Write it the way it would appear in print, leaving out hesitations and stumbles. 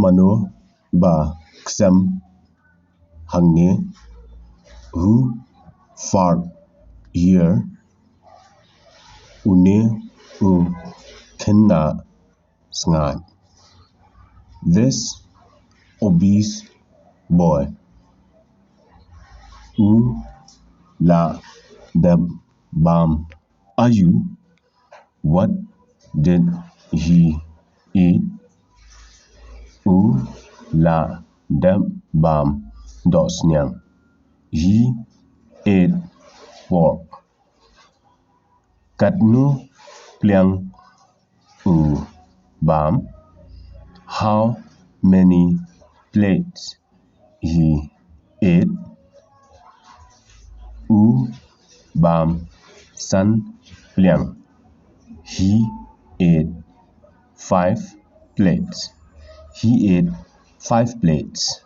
mano ba ksem hangne who fart here une kenna sngat. This obese boy la the bam are you? What did he eat? La the bam dos nyang. He ate pork. Kat nu pliang bam. How many plates he ate? Bam san pliang. He ate 5 plates. He ate 5 plates.